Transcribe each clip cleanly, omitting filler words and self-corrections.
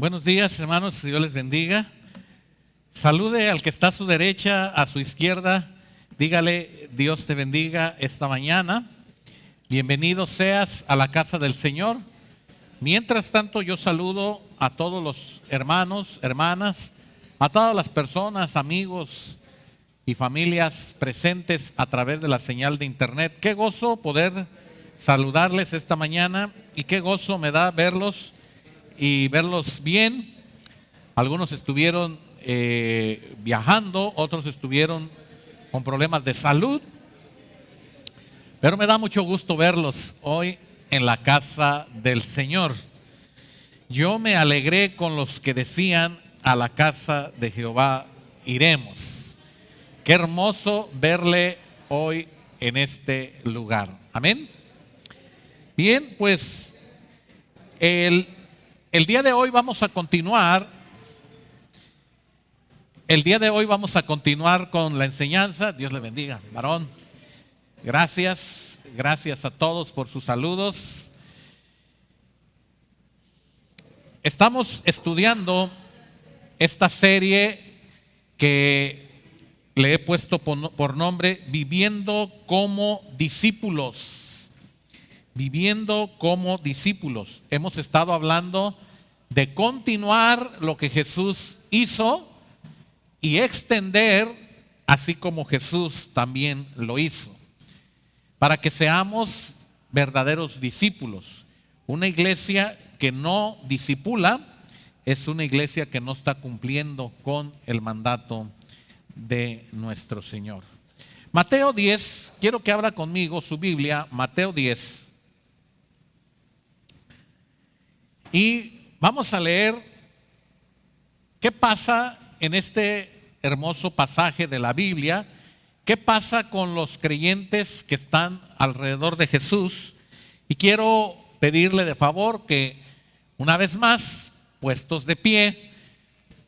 Buenos días, hermanos, Dios les bendiga. Salude al que está a su derecha, a su izquierda. Dígale, Dios te bendiga esta mañana. Bienvenido seas a la casa del Señor. Mientras tanto, yo saludo a todos los hermanos, hermanas, a todas las personas, amigos y familias presentes a través de la señal de internet. Qué gozo poder saludarles esta mañana y qué gozo me da verlos y verlos bien. Algunos estuvieron viajando, otros estuvieron con problemas de salud, pero me da mucho gusto verlos hoy en la casa del Señor. Yo me alegré con los que decían: a la casa de Jehová iremos. Qué hermoso verle hoy en este lugar. Amén. Bien, pues el día de hoy vamos a continuar. El día de hoy vamos a continuar con la enseñanza. Dios le bendiga, varón. Gracias a todos por sus saludos. Estamos estudiando esta serie que le he puesto por nombre Viviendo como discípulos. Viviendo como discípulos. Hemos estado hablando de continuar lo que Jesús hizo y extender así como Jesús también lo hizo, para que seamos verdaderos discípulos. Una iglesia que no discipula es una iglesia que no está cumpliendo con el mandato de nuestro Señor. Mateo 10, quiero que abra conmigo su Biblia, Mateo 10. Y vamos a leer qué pasa en este hermoso pasaje de la Biblia, qué pasa con los creyentes que están alrededor de Jesús. Y quiero pedirle de favor que una vez más, puestos de pie,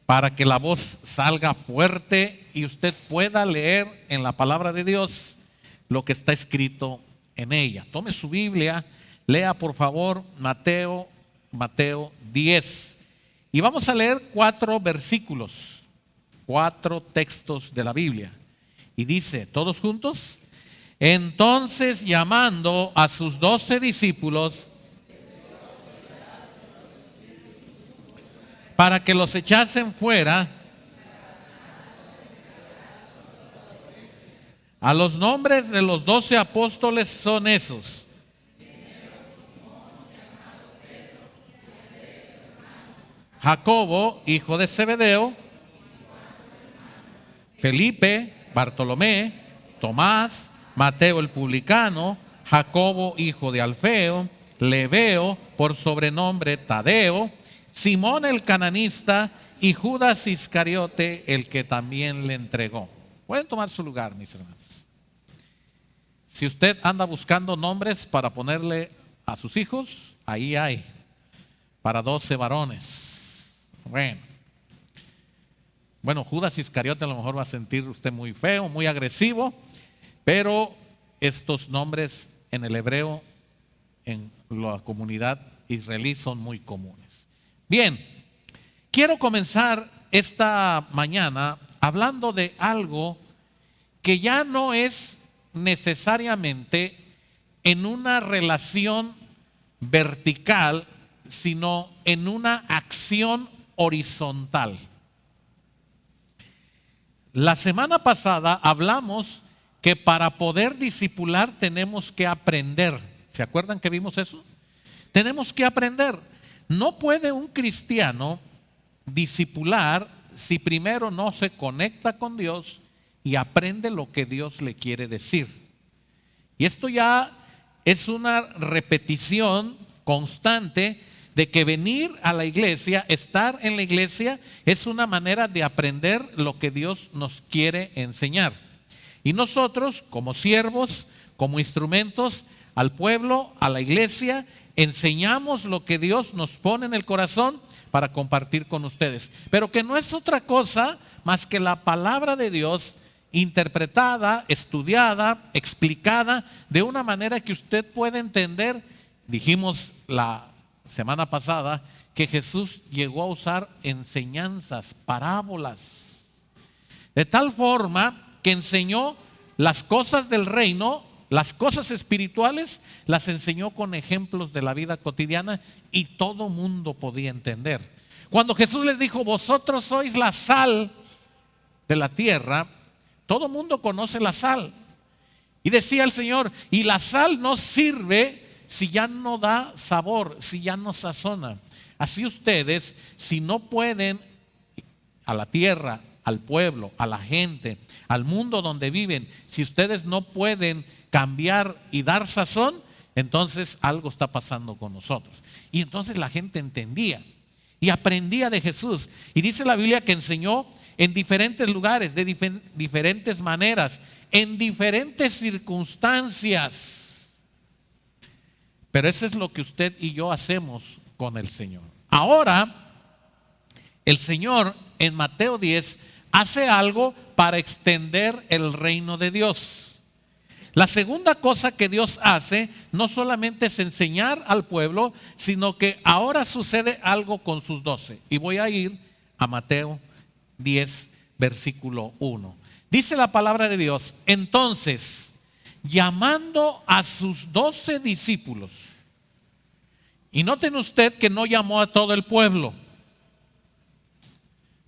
para que la voz salga fuerte y usted pueda leer en la palabra de Dios lo que está escrito en ella. Tome su Biblia, lea por favor Mateo 10. Y vamos a leer 4 versículos, 4 textos de la Biblia. Y dice, todos juntos: entonces, llamando a sus 12 discípulos para que los echasen fuera, a los nombres de los 12 apóstoles son esos: Jacobo, hijo de Zebedeo, Felipe, Bartolomé, Tomás, Mateo el publicano, Jacobo, hijo de Alfeo, Lebeo, por sobrenombre Tadeo, Simón el cananista y Judas Iscariote, el que también le entregó. Pueden tomar su lugar, mis hermanos. Si usted anda buscando nombres para ponerle a sus hijos, ahí hay, para 12 varones. Bueno, Judas Iscariote a lo mejor va a sentir usted muy feo, muy agresivo, pero estos nombres en el hebreo, en la comunidad israelí, son muy comunes. Bien, quiero comenzar esta mañana hablando de algo que ya no es necesariamente en una relación vertical, sino en una acción horizontal. La semana pasada hablamos que para poder discipular tenemos que aprender. ¿Se acuerdan que vimos eso? Tenemos que aprender. No puede un cristiano discipular si primero no se conecta con Dios y aprende lo que Dios le quiere decir. Y esto ya es una repetición constante de que venir a la iglesia, estar en la iglesia, es una manera de aprender lo que Dios nos quiere enseñar. Y nosotros, como siervos, como instrumentos al pueblo, a la iglesia, enseñamos lo que Dios nos pone en el corazón para compartir con ustedes. Pero que no es otra cosa más que la palabra de Dios interpretada, estudiada, explicada de una manera que usted pueda entender. Dijimos la semana pasada que Jesús llegó a usar enseñanzas, parábolas, de tal forma que enseñó las cosas del reino, las cosas espirituales, las enseñó con ejemplos de la vida cotidiana y todo mundo podía entender. Cuando Jesús les dijo, vosotros sois la sal de la tierra, todo mundo conoce la sal. Y decía el Señor, y la sal no sirve si ya no da sabor, si ya no sazona. Así ustedes, si no pueden a la tierra, al pueblo, a la gente, al mundo donde viven, si ustedes no pueden cambiar y dar sazón, entonces algo está pasando con nosotros. Y entonces la gente entendía y aprendía de Jesús. Y dice la Biblia que enseñó en diferentes lugares, de diferentes maneras, en diferentes circunstancias. Pero eso es lo que usted y yo hacemos con el Señor. Ahora, el Señor en Mateo 10 hace algo para extender el reino de Dios. La segunda cosa que Dios hace no solamente es enseñar al pueblo, sino que ahora sucede algo con sus 12. Y voy a ir a Mateo 10, versículo 1. Dice la palabra de Dios, entonces, llamando a sus 12 discípulos, y noten usted que no llamó a todo el pueblo,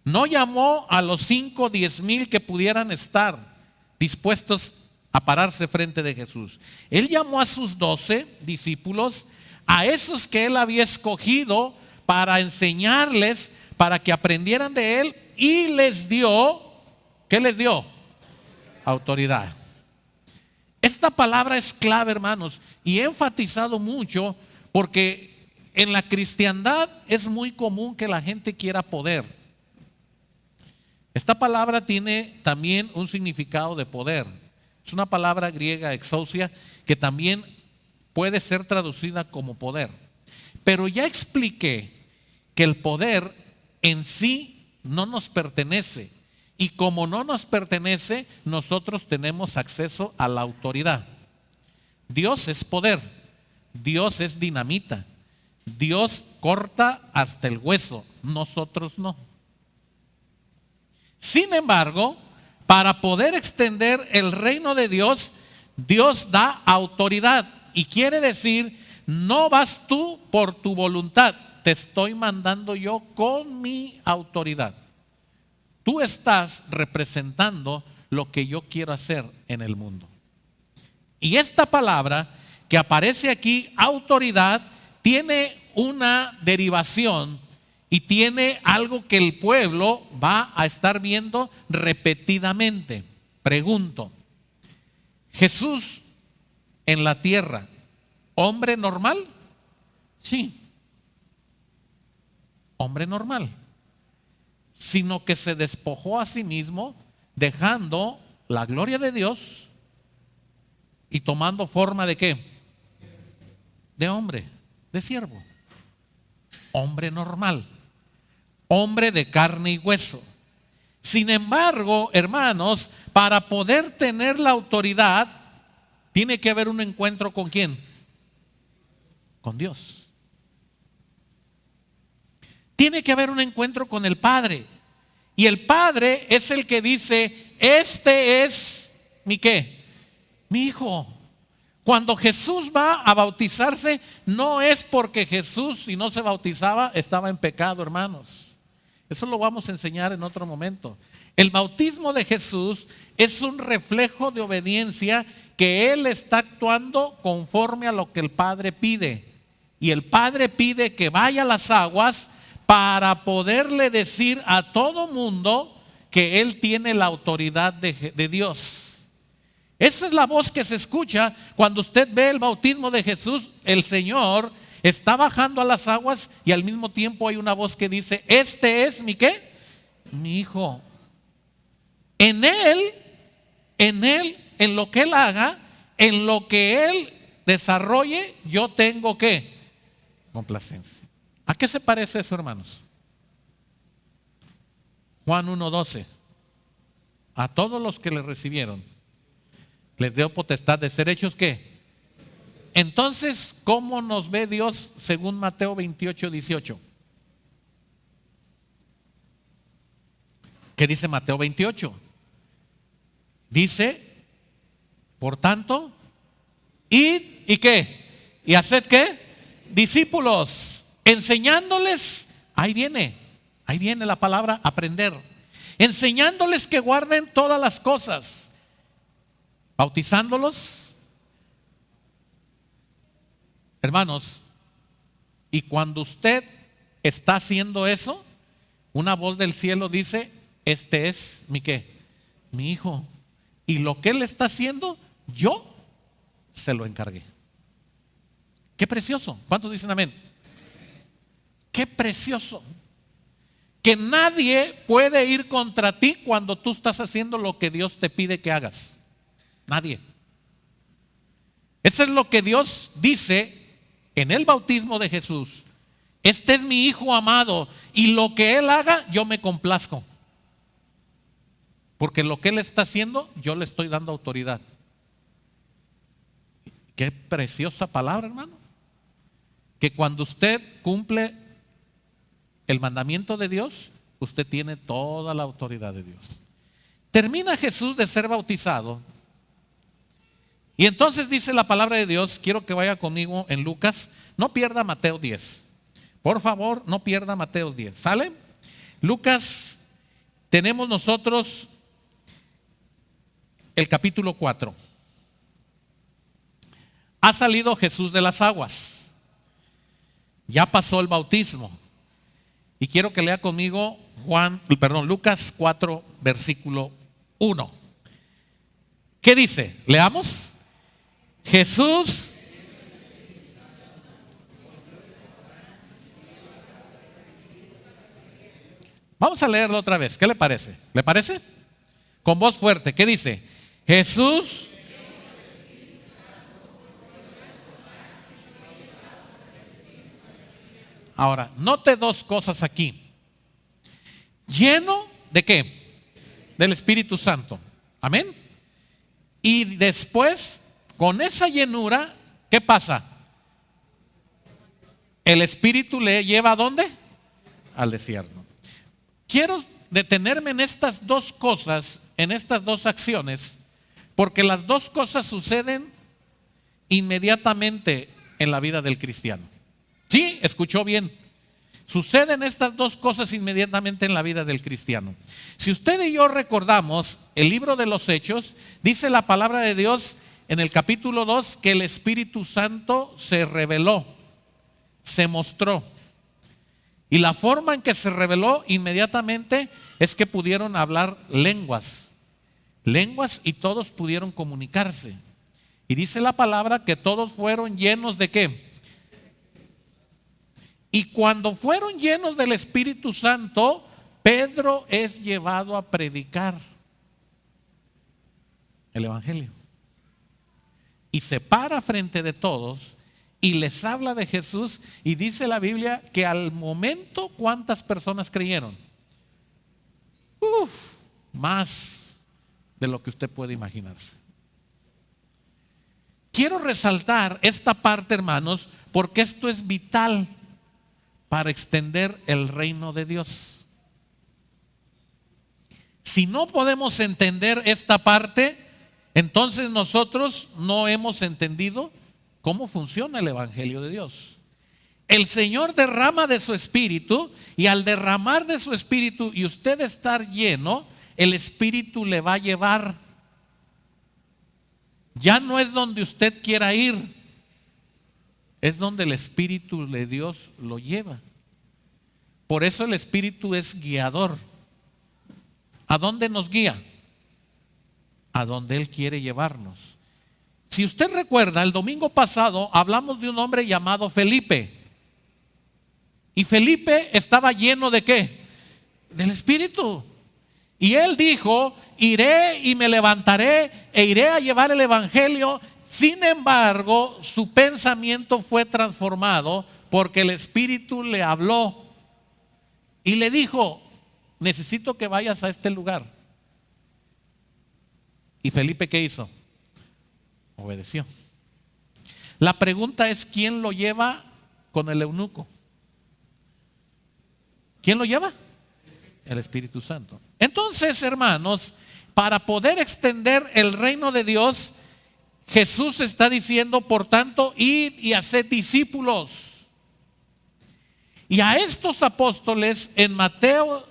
no llamó a los 5 o 10 mil que pudieran estar dispuestos a pararse frente de Jesús. Él llamó a sus 12 discípulos, a esos que él había escogido para enseñarles, para que aprendieran de él, y les dio, ¿qué les dio? Autoridad. Esta palabra es clave, hermanos, y he enfatizado mucho porque en la cristiandad es muy común que la gente quiera poder. Esta palabra tiene también un significado de poder. Es una palabra griega, exousia, que también puede ser traducida como poder. Pero ya expliqué que el poder en sí no nos pertenece. Y como no nos pertenece, nosotros tenemos acceso a la autoridad. Dios es poder. Dios es dinamita. Dios corta hasta el hueso. Nosotros no. Sin embargo, para poder extender el reino de Dios, Dios da autoridad. Y quiere decir, no vas tú por tu voluntad, te estoy mandando yo con mi autoridad. Tú estás representando lo que yo quiero hacer en el mundo. Y esta palabra que aparece aquí, autoridad, tiene una derivación y tiene algo que el pueblo va a estar viendo repetidamente. Pregunto, ¿Jesús en la tierra, hombre normal? Sí, hombre normal. Sino que se despojó a sí mismo, dejando la gloria de Dios y tomando forma de ¿qué? De hombre, de siervo. Hombre normal. Hombre de carne y hueso. Sin embargo, hermanos, para poder tener la autoridad, tiene que haber un encuentro ¿con quién? Con Dios. Tiene que haber un encuentro con el Padre. Y el Padre es el que dice, este es mi ¿qué? Mi hijo. Cuando Jesús va a bautizarse, no es porque Jesús, si no se bautizaba, estaba en pecado, hermanos. Eso lo vamos a enseñar en otro momento. El bautismo de Jesús es un reflejo de obediencia, que Él está actuando conforme a lo que el Padre pide. Y el Padre pide que vaya a las aguas para poderle decir a todo mundo que Él tiene la autoridad de Dios. Esa es la voz que se escucha cuando usted ve el bautismo de Jesús. El Señor está bajando a las aguas y al mismo tiempo hay una voz que dice, este es mi ¿qué? Mi hijo. En él, en lo que Él haga, en lo que Él desarrolle, yo tengo ¿qué? Complacencia. ¿A qué se parece eso, hermanos? Juan 1:12. A todos los que le recibieron, les dio potestad de ser hechos ¿qué? Entonces, ¿cómo nos ve Dios según Mateo 28:18? ¿Qué dice Mateo 28? Dice, por tanto, id y qué, y haced qué, discípulos, enseñándoles, ahí viene la palabra aprender, enseñándoles que guarden todas las cosas, bautizándolos, hermanos. Y cuando usted está haciendo eso, una voz del cielo dice, este es mi qué, mi hijo, y lo que él está haciendo, yo se lo encargué. Qué precioso. ¿Cuántos dicen amén? Qué precioso. Que nadie puede ir contra ti cuando tú estás haciendo lo que Dios te pide que hagas. Nadie. Eso es lo que Dios dice en el bautismo de Jesús. Este es mi hijo amado y lo que él haga yo me complazco. Porque lo que él está haciendo yo le estoy dando autoridad. Qué preciosa palabra, hermano. Que cuando usted cumple el mandamiento de Dios, usted tiene toda la autoridad de Dios. Termina Jesús de ser bautizado. Y entonces dice la palabra de Dios, quiero que vaya conmigo en Lucas, no pierda Mateo 10. Por favor, no pierda Mateo 10. ¿Sale? Lucas, tenemos nosotros el capítulo 4. Ha salido Jesús de las aguas. Ya pasó el bautismo. Y quiero que lea conmigo Lucas 4, versículo 1. ¿Qué dice? Leamos. Jesús. Vamos a leerlo otra vez. ¿Qué le parece? ¿Le parece? Con voz fuerte. ¿Qué dice? Jesús. Ahora, note dos cosas aquí. Lleno de qué? Del Espíritu Santo. Amén. Y después, con esa llenura, ¿qué pasa? El Espíritu le lleva ¿a dónde? Al desierto. Quiero detenerme en estas dos cosas, en estas dos acciones, porque las dos cosas suceden inmediatamente en la vida del cristiano. Sí, escuchó bien. Suceden estas dos cosas inmediatamente en la vida del cristiano. Si usted y yo recordamos el libro de los Hechos, dice la palabra de Dios en el capítulo 2 que el Espíritu Santo se reveló, se mostró. Y la forma en que se reveló inmediatamente es que pudieron hablar lenguas y todos pudieron comunicarse. Y dice la palabra que todos fueron llenos de ¿qué? Y cuando fueron llenos del Espíritu Santo, Pedro es llevado a predicar el Evangelio. Y se para frente de todos y les habla de Jesús, y dice la Biblia que al momento, ¿cuántas personas creyeron? Más de lo que usted puede imaginarse. Quiero resaltar esta parte, hermanos, porque esto es vital para extender el reino de Dios. Si no podemos entender esta parte, entonces nosotros no hemos entendido cómo funciona el Evangelio de Dios. El Señor derrama de su Espíritu, y al derramar de su Espíritu y usted estar lleno, el Espíritu le va a llevar. Ya no es donde usted quiera ir, es donde el Espíritu de Dios lo lleva. Por eso el Espíritu es guiador. ¿A dónde nos guía? A donde Él quiere llevarnos. Si usted recuerda, el domingo pasado hablamos de un hombre llamado Felipe. Y Felipe estaba lleno ¿de qué? Del Espíritu. Y él dijo, iré y me levantaré e iré a llevar el Evangelio. Sin embargo, su pensamiento fue transformado porque el Espíritu le habló y le dijo, necesito que vayas a este lugar. ¿Y Felipe qué hizo? Obedeció. La pregunta es, ¿quién lo lleva con el eunuco? ¿Quién lo lleva? El Espíritu Santo. Entonces entonces, hermanos, para poder extender el reino de Dios, Jesús está diciendo, por tanto, id y haced discípulos. Y a estos apóstoles en Mateo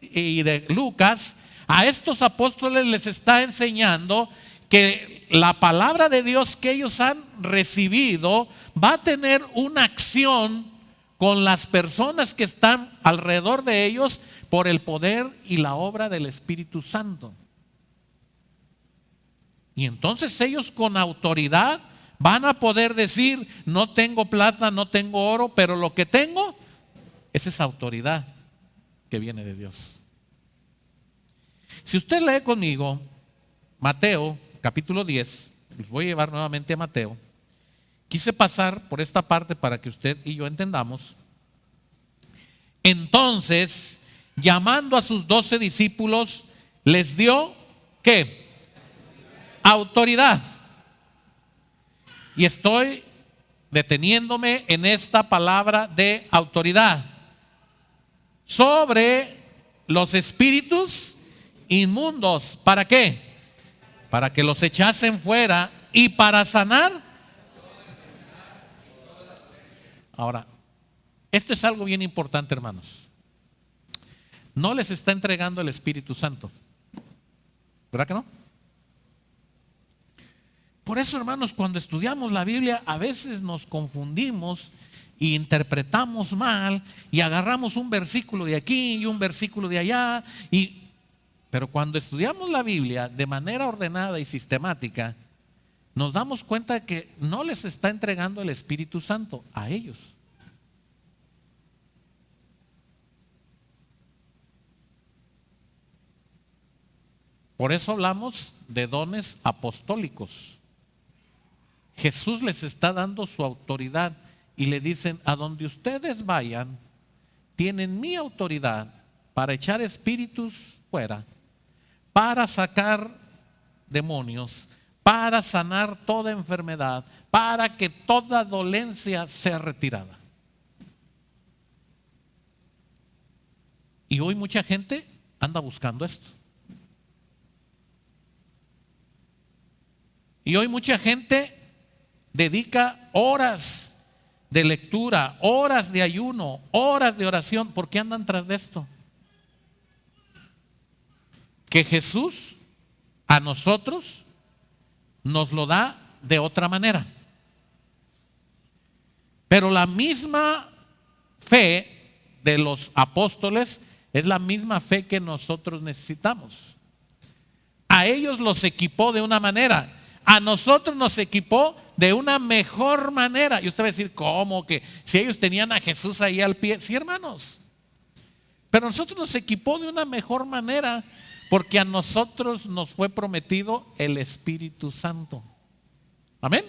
y de Lucas, a estos apóstoles les está enseñando que la palabra de Dios que ellos han recibido va a tener una acción con las personas que están alrededor de ellos por el poder y la obra del Espíritu Santo. Y entonces ellos con autoridad van a poder decir, no tengo plata, no tengo oro, pero lo que tengo es esa autoridad que viene de Dios. Si usted lee conmigo Mateo capítulo 10, les voy a llevar nuevamente a Mateo. Quise pasar por esta parte para que usted y yo entendamos. Entonces, llamando a sus 12 discípulos, les dio, ¿qué? Autoridad. Y estoy deteniéndome en esta palabra de autoridad. Sobre los espíritus inmundos. ¿Para qué? Para que los echasen fuera y para sanar. Ahora, esto es algo bien importante, hermanos. No les está entregando el Espíritu Santo, ¿verdad que no? Por eso, hermanos, cuando estudiamos la Biblia a veces nos confundimos e interpretamos mal y agarramos un versículo de aquí y un versículo de allá. Pero cuando estudiamos la Biblia de manera ordenada y sistemática, nos damos cuenta que no les está entregando el Espíritu Santo a ellos. Por eso hablamos de dones apostólicos. Jesús les está dando su autoridad y le dicen, a donde ustedes vayan, tienen mi autoridad para echar espíritus fuera, para sacar demonios, para sanar toda enfermedad, para que toda dolencia sea retirada. Y hoy mucha gente anda buscando esto. Y hoy mucha gente dedica horas de lectura, horas de ayuno, horas de oración. ¿Por qué andan tras de esto? Que Jesús a nosotros nos lo da de otra manera. Pero la misma fe de los apóstoles es la misma fe que nosotros necesitamos. A ellos los equipó de una manera. A nosotros nos equipó de una mejor manera. Y usted va a decir, ¿cómo? Que si ellos tenían a Jesús ahí al pie. Sí, hermanos. Pero a nosotros nos equipó de una mejor manera porque a nosotros nos fue prometido el Espíritu Santo. Amén.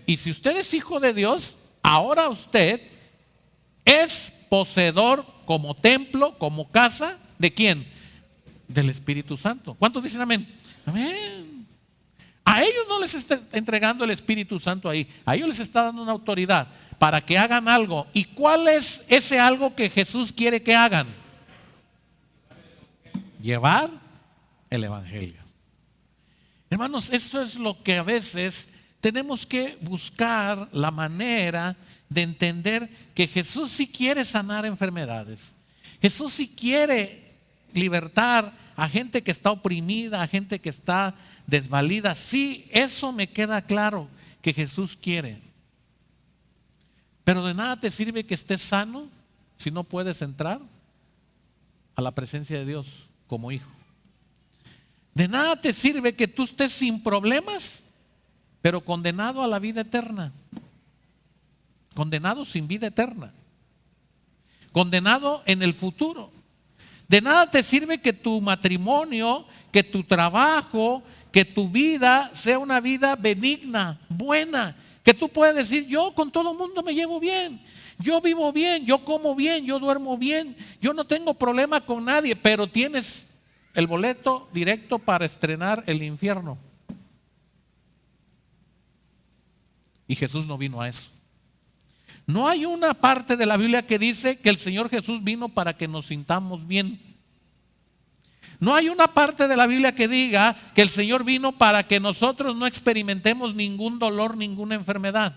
Y si usted es hijo de Dios, ahora usted es poseedor como templo, como casa, ¿de quién? Del Espíritu Santo. ¿Cuántos dicen amén? Amén. A ellos no les está entregando el Espíritu Santo ahí. A ellos les está dando una autoridad para que hagan algo. ¿Y cuál es ese algo que Jesús quiere que hagan? Llevar el Evangelio. Hermanos, esto es lo que a veces tenemos que buscar la manera de entender que Jesús sí quiere sanar enfermedades. Jesús sí quiere libertar a gente que está oprimida, a gente que está desvalida. Sí, eso me queda claro que Jesús quiere. Pero de nada te sirve que estés sano si no puedes entrar a la presencia de Dios como hijo. De nada te sirve que tú estés sin problemas, pero condenado a la vida eterna. Condenado sin vida eterna. Condenado en el futuro. De nada te sirve que tu matrimonio, que tu trabajo, que tu vida sea una vida benigna, buena. Que tú puedas decir, yo con todo el mundo me llevo bien. Yo vivo bien, yo como bien, yo duermo bien. Yo no tengo problema con nadie, pero tienes el boleto directo para estrenar el infierno. Y Jesús no vino a eso. No hay una parte de la Biblia que dice que el Señor Jesús vino para que nos sintamos bien. No hay una parte de la Biblia que diga que el Señor vino para que nosotros no experimentemos ningún dolor, ninguna enfermedad.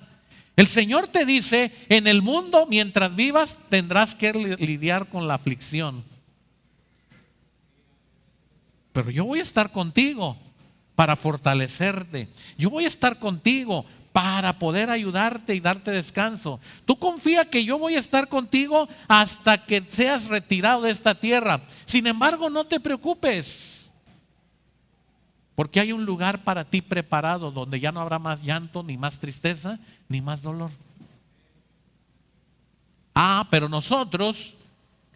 El Señor te dice, en el mundo mientras vivas tendrás que lidiar con la aflicción. Pero yo voy a estar contigo para fortalecerte. Yo voy a estar contigo para poder ayudarte y darte descanso. Tú confía que yo voy a estar contigo hasta que seas retirado de esta tierra. Sin embargo, no te preocupes, porque hay un lugar para ti preparado donde ya no habrá más llanto, ni más tristeza, ni más dolor. Pero nosotros,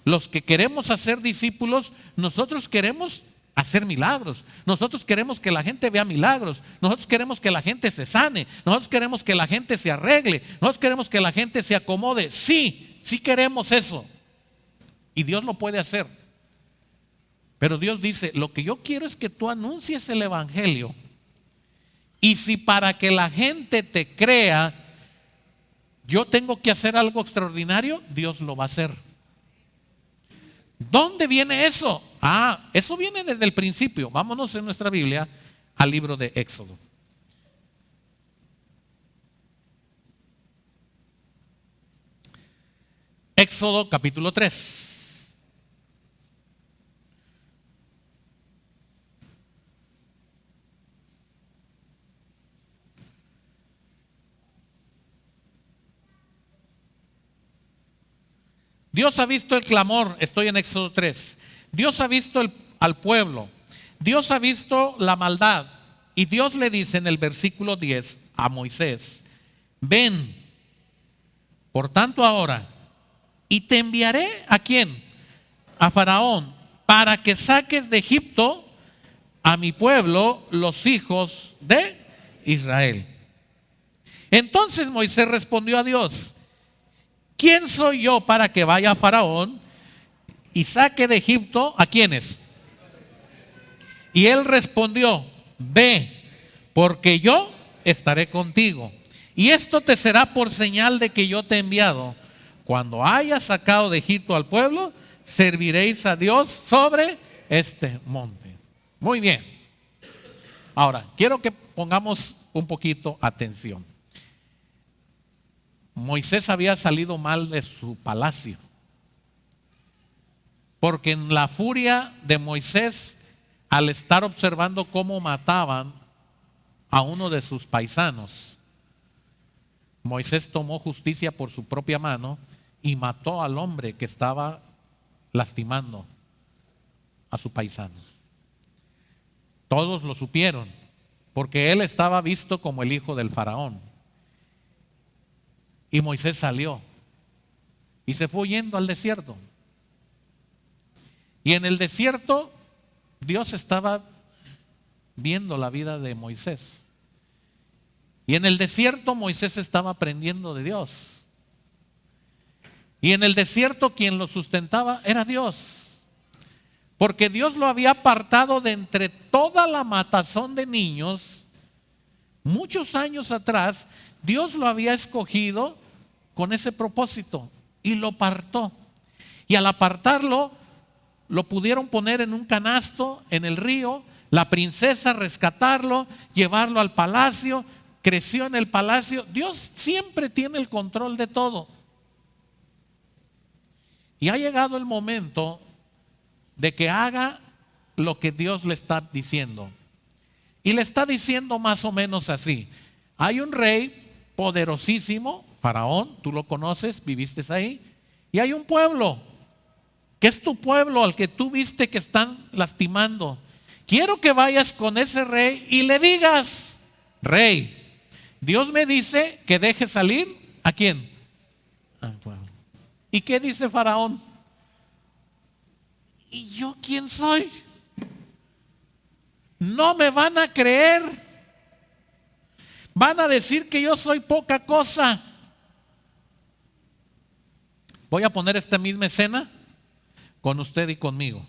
los que queremos hacer discípulos, nosotros queremos hacer milagros. Nosotros queremos que la gente vea milagros. Nosotros queremos que la gente se sane. Nosotros queremos que la gente se arregle. Nosotros queremos que la gente se acomode. Sí queremos eso. Y Dios lo puede hacer. Pero Dios dice, lo que yo quiero es que tú anuncies el evangelio. Y si para que la gente te crea, yo tengo que hacer algo extraordinario, Dios lo va a hacer. ¿Dónde viene eso? Eso viene desde el principio. Vámonos en nuestra Biblia al libro de Éxodo. Éxodo capítulo 3. Dios ha visto el clamor, estoy en Éxodo 3. Dios ha visto al pueblo. Dios ha visto la maldad. Y Dios le dice en el versículo 10 a Moisés: ven, por tanto ahora, y te enviaré ¿a quién? A Faraón, para que saques de Egipto a mi pueblo, los hijos de Israel. Entonces Moisés respondió a Dios: ¿quién soy yo para que vaya a Faraón y saque de Egipto a quiénes? Y él respondió: ve, porque yo estaré contigo. Y esto te será por señal de que yo te he enviado. Cuando hayas sacado de Egipto al pueblo, serviréis a Dios sobre este monte. Muy bien. Ahora, quiero que pongamos un poquito atención. Moisés había salido mal de su palacio, porque en la furia de Moisés, al estar observando cómo mataban a uno de sus paisanos, Moisés tomó justicia por su propia mano y mató al hombre que estaba lastimando a su paisano. Todos lo supieron, porque él estaba visto como el hijo del faraón. Y Moisés salió y se fue yendo al desierto. Y en el desierto Dios estaba viendo la vida de Moisés. Y en el desierto Moisés estaba aprendiendo de Dios. Y en el desierto quien lo sustentaba era Dios. Porque Dios lo había apartado de entre toda la matazón de niños. Muchos años atrás, Dios lo había escogido con ese propósito y lo apartó. Y al apartarlo, lo pudieron poner en un canasto en el río, la princesa rescatarlo, llevarlo al palacio, creció en el palacio. Dios siempre tiene el control de todo. Y ha llegado el momento de que haga lo que Dios le está diciendo. Y le está diciendo más o menos así: hay un rey poderosísimo, Faraón, tú lo conoces, viviste ahí, y hay un pueblo, que es tu pueblo al que tú viste que están lastimando. Quiero que vayas con ese rey y le digas: rey, Dios me dice que deje salir ¿a quién? Al pueblo. ¿Y qué dice Faraón? ¿Y yo quién soy? No me van a creer. Van a decir que yo soy poca cosa. Voy a poner esta misma escena con usted y conmigo.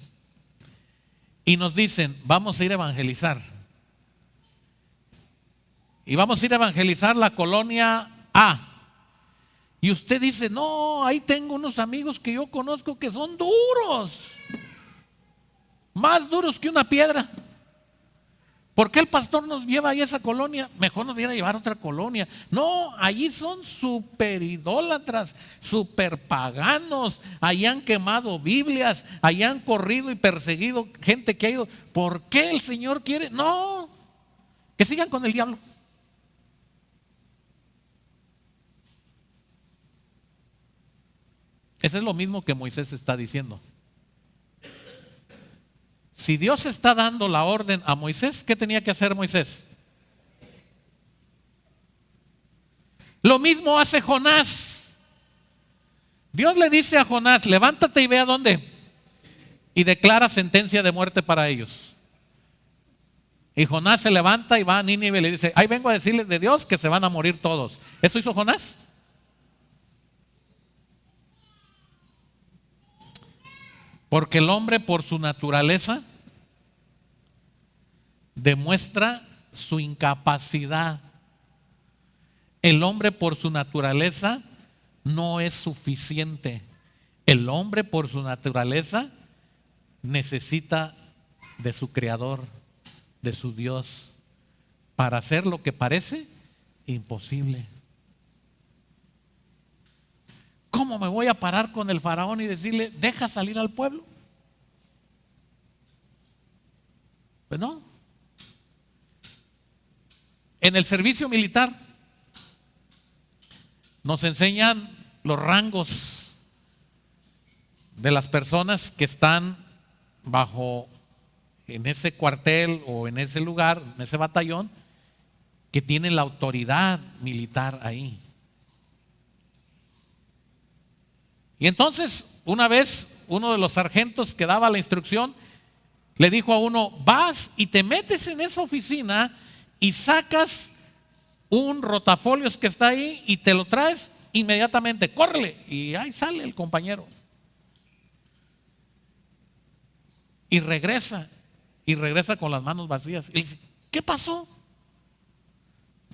Y nos dicen: vamos a ir a evangelizar. Y vamos a ir a evangelizar la colonia A. Y usted dice: no, ahí tengo unos amigos que yo conozco que son duros, más duros que una piedra. ¿Por qué el pastor nos lleva ahí a esa colonia? Mejor nos viene a llevar a otra colonia. No, allí son súper idólatras, súper paganos. Allí han quemado Biblias, allí han corrido y perseguido gente que ha ido. ¿Por qué el Señor quiere? No, que sigan con el diablo. Eso es lo mismo que Moisés está diciendo. Si Dios está dando la orden a Moisés, ¿qué tenía que hacer Moisés? Lo mismo hace Jonás. Dios le dice a Jonás, levántate y ve a dónde. Y declara sentencia de muerte para ellos. Y Jonás se levanta y va a Nínive y le dice, ahí vengo a decirles de Dios que se van a morir todos. ¿Eso hizo Jonás? Porque el hombre por su naturaleza demuestra su incapacidad. El hombre por su naturaleza no es suficiente. El hombre por su naturaleza necesita de su creador, de su Dios, para hacer lo que parece imposible. ¿Cómo me voy a parar con el faraón y decirle, deja salir al pueblo? Pues no. En el servicio militar nos enseñan los rangos de las personas que están bajo en ese cuartel o en ese lugar, en ese batallón, que tienen la autoridad militar ahí. Y entonces, una vez, uno de los sargentos que daba la instrucción le dijo a uno, vas y te metes en esa oficina y sacas un rotafolios que está ahí y te lo traes inmediatamente, córrele. Y ahí sale el compañero. Y regresa con las manos vacías. Y dice, ¿qué pasó?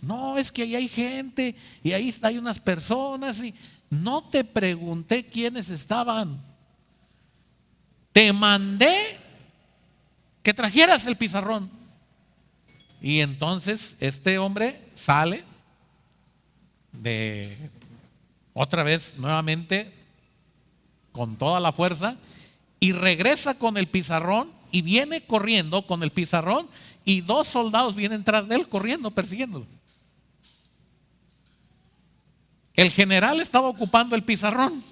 No, es que ahí hay gente y ahí hay unas personas y no te pregunté quiénes estaban. Te mandé que trajeras el pizarrón. Y entonces este hombre sale de otra vez nuevamente con toda la fuerza y regresa con el pizarrón y viene corriendo con el pizarrón y 2 soldados vienen tras de él corriendo, persiguiéndolo. El general estaba ocupando el pizarrón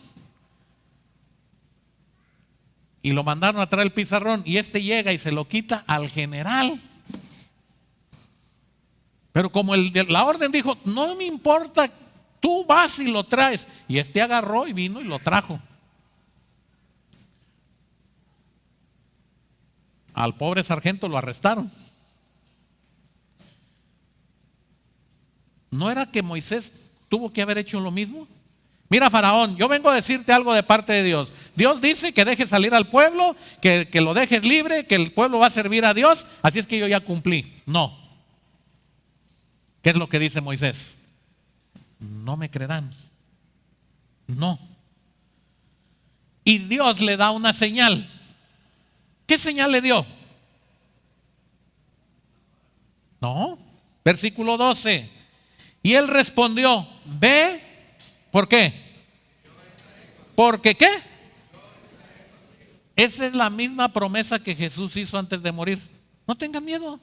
y lo mandaron a traer el pizarrón y este llega y se lo quita al general. Pero como la orden dijo, no me importa, tú vas y lo traes. Y este agarró y vino y lo trajo. Al pobre sargento lo arrestaron. ¿No era que Moisés tuvo que haber hecho lo mismo? Mira, Faraón, yo vengo a decirte algo de parte de Dios. Dios dice que dejes salir al pueblo, que lo dejes libre, que el pueblo va a servir a Dios, así es que yo ya cumplí. No. ¿Qué es lo que dice Moisés? No me creerán. No. Y Dios le da una señal. ¿Qué señal le dio? No. Versículo 12. Y él respondió, ve, ¿por qué? ¿Porque qué? Esa es la misma promesa que Jesús hizo antes de morir. No tengan miedo.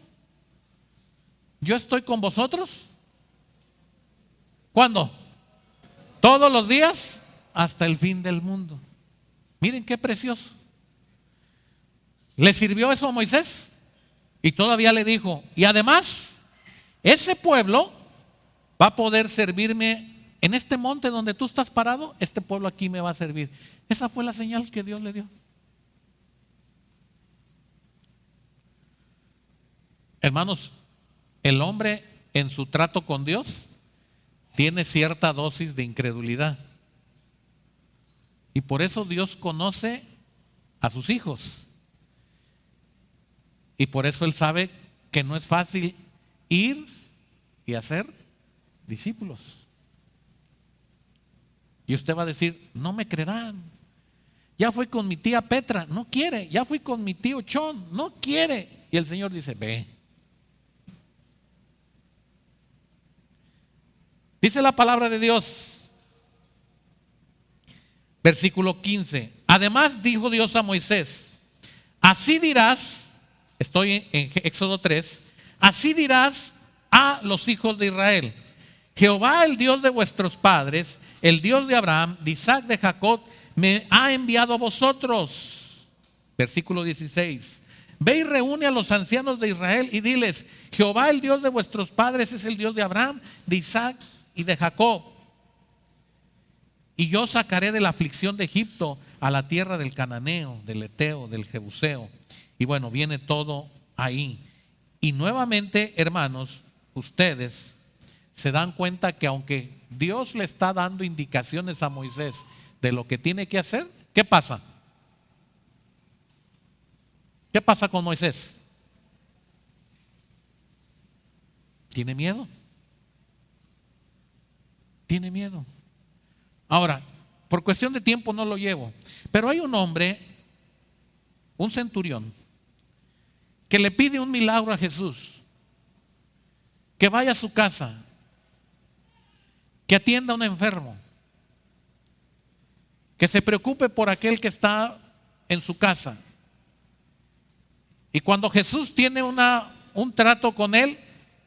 Yo estoy con vosotros. ¿Cuándo? Todos los días hasta el fin del mundo. Miren qué precioso. ¿Le sirvió eso a Moisés? Y todavía le dijo, y además, ese pueblo va a poder servirme en este monte donde tú estás parado, este pueblo aquí me va a servir. Esa fue la señal que Dios le dio. Hermanos, el hombre en su trato con Dios tiene cierta dosis de incredulidad. Y por eso Dios conoce a sus hijos. Y por eso Él sabe que no es fácil ir y hacer discípulos. Y usted va a decir, no me creerán. ya fui con mi tía Petra, no quiere. Ya fui con mi tío Chon, no quiere. Y el Señor dice, ve. Dice la palabra de Dios, versículo 15. Además dijo Dios a Moisés, así dirás, estoy en Éxodo 3, así dirás a los hijos de Israel, Jehová, el Dios de vuestros padres, el Dios de Abraham, de Isaac, de Jacob, me ha enviado a vosotros. Versículo 16. Ve y reúne a los ancianos de Israel y diles, Jehová, el Dios de vuestros padres, es el Dios de Abraham, de Isaac y de Jacob. Y yo sacaré de la aflicción de Egipto a la tierra del cananeo, del eteo, del jebuseo. Y bueno, viene todo ahí. Y nuevamente, hermanos, ustedes se dan cuenta que aunque Dios le está dando indicaciones a Moisés de lo que tiene que hacer, ¿qué pasa? ¿Qué pasa con Moisés? Tiene miedo. Tiene miedo. Ahora, por cuestión de tiempo no lo llevo, pero hay un hombre, un centurión, que le pide un milagro a Jesús, que vaya a su casa, que atienda a un enfermo, que se preocupe por aquel que está en su casa. Y cuando Jesús tiene un trato con él,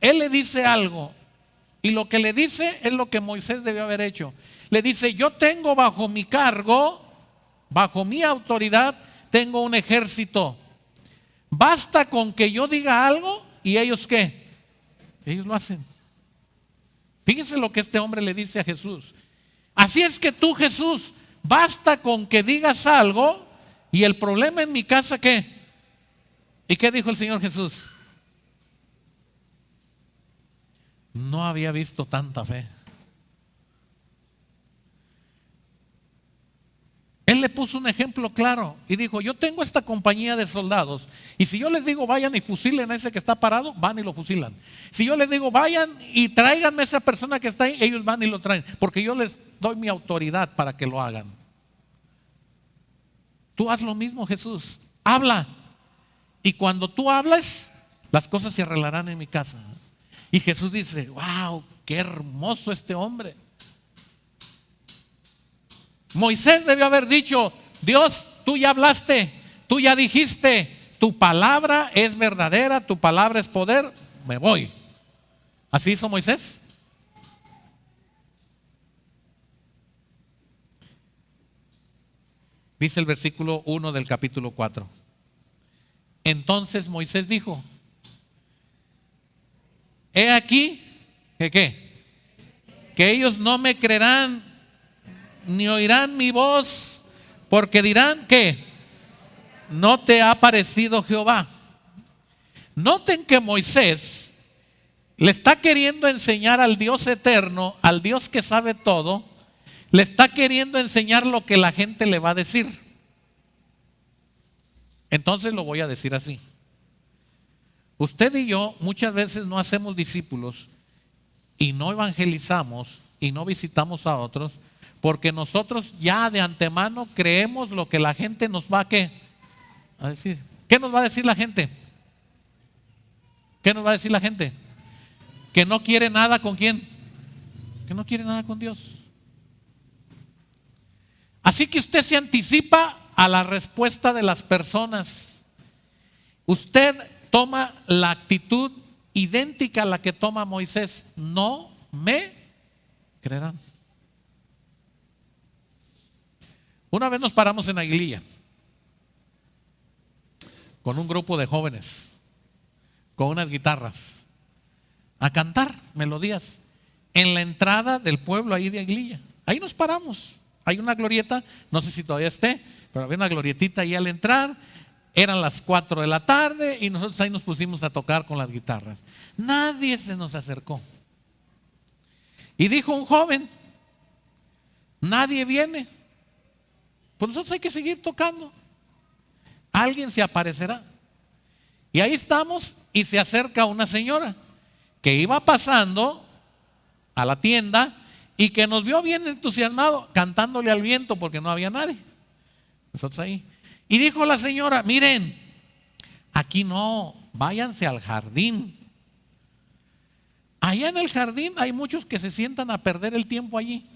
él le dice algo. Y lo que le dice es lo que Moisés debió haber hecho. Le dice, yo tengo bajo mi cargo, bajo mi autoridad, tengo un ejército. Basta con que yo diga algo y ellos ¿qué? Ellos lo hacen. Fíjense lo que este hombre le dice a Jesús. Así es que tú, Jesús, basta con que digas algo y el problema en mi casa ¿qué? ¿Y qué dijo el Señor Jesús? No había visto tanta fe. Él le puso un ejemplo claro y dijo, yo tengo esta compañía de soldados y si yo les digo vayan y fusilen a ese que está parado, van y lo fusilan. Si yo les digo vayan y tráiganme a esa persona que está ahí, ellos van y lo traen, porque yo les doy mi autoridad para que lo hagan. Tú haz lo mismo, Jesús, habla, y cuando tú hablas las cosas se arreglarán en mi casa. Y Jesús dice, wow, qué hermoso este hombre. Moisés debió haber dicho, Dios, tú ya hablaste, tú ya dijiste, tu palabra es verdadera, tu palabra es poder, me voy. ¿Así hizo Moisés? Dice el versículo 1 del capítulo 4. Entonces Moisés dijo, he aquí, ¿que qué? Que ellos no me creerán ni oirán mi voz, porque dirán que no te ha parecido Jehová. Noten que Moisés le está queriendo enseñar al Dios eterno, al Dios que sabe todo, le está queriendo enseñar lo que la gente le va a decir. Entonces lo voy a decir así. Usted y yo muchas veces no hacemos discípulos y no evangelizamos y no visitamos a otros porque nosotros ya de antemano creemos lo que la gente nos va a decir. ¿Qué nos va a decir la gente? ¿Qué nos va a decir la gente? Que no quiere nada con quién. Que no quiere nada con Dios. Así que usted se anticipa a la respuesta de las personas. Usted toma la actitud idéntica a la que toma Moisés. No me creerán. Una vez nos paramos en Aguililla con un grupo de jóvenes, con unas guitarras, a cantar melodías en la entrada del pueblo ahí de Aguililla. Ahí nos paramos. Hay una glorieta, no sé si todavía esté, pero había una glorietita ahí al entrar. Eran las 4 de la tarde y nosotros ahí nos pusimos a tocar con las guitarras. Nadie se nos acercó. Y dijo un joven, nadie viene. Pues nosotros hay que seguir tocando. Alguien se aparecerá. Y ahí estamos y se acerca una señora que iba pasando a la tienda y que nos vio bien entusiasmado cantándole al viento porque no había nadie. nosotros ahí. Y dijo la señora, miren, aquí no, váyanse al jardín. Allá en el jardín hay muchos que se sientan a perder el tiempo allí.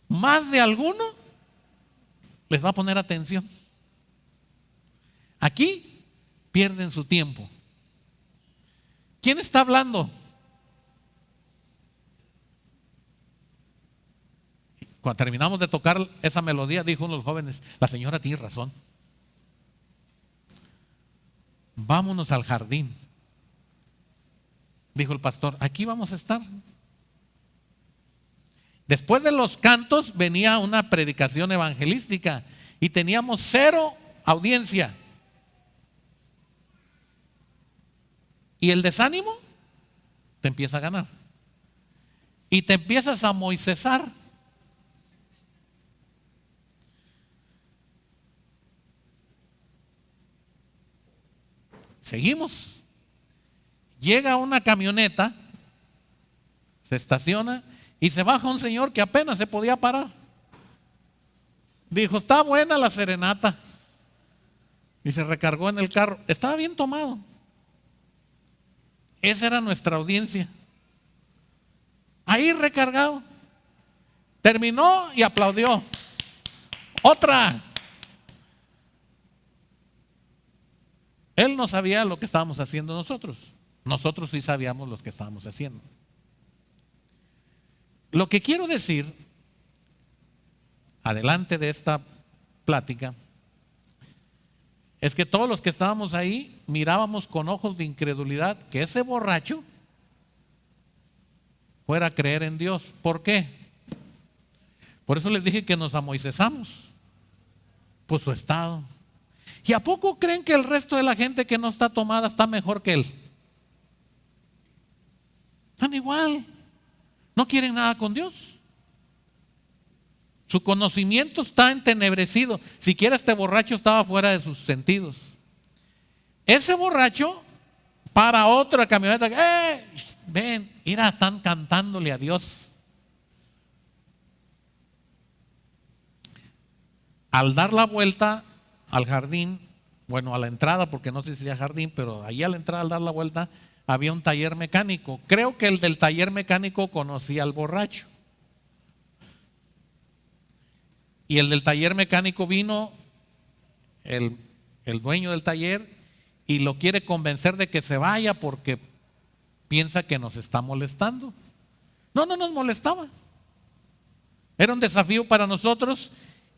Más de alguno les va a poner atención. Aquí pierden su tiempo. ¿Quién está hablando? Cuando terminamos de tocar esa melodía, dijo uno de los jóvenes, la señora tiene razón. Vámonos al jardín. Dijo el pastor, aquí vamos a estar. Después de los cantos venía una predicación evangelística y teníamos 0 audiencia. Y el desánimo te empieza a ganar. Y te empiezas a moisesar. Seguimos. Llega una camioneta, se estaciona y se baja un señor que apenas se podía parar. Dijo, está buena la serenata. Y se recargó en el carro. Estaba bien tomado. Esa era nuestra audiencia. Ahí recargado. Terminó y aplaudió. Otra. Él no sabía lo que estábamos haciendo nosotros. Nosotros sí sabíamos lo que estábamos haciendo. Lo que quiero decir, adelante de esta plática, es que todos los que estábamos ahí mirábamos con ojos de incredulidad que ese borracho fuera a creer en Dios. ¿Por qué? Por eso les dije que nos amoisesamos por su estado. ¿Y a poco creen que el resto de la gente que no está tomada está mejor que él? Están igual. No quieren nada con Dios. Su conocimiento está entenebrecido. Siquiera este borracho estaba fuera de sus sentidos. Ese borracho para otra camioneta. Ven, mira, están cantándole a Dios. Al dar la vuelta al jardín, bueno, a la entrada, porque no sé si sería jardín, pero ahí a la entrada, al dar la vuelta, había un taller mecánico. Creo que el del taller mecánico conocía al borracho. Y el del taller mecánico vino, el dueño del taller, y lo quiere convencer de que se vaya porque piensa que nos está molestando. No nos molestaba. Era un desafío para nosotros.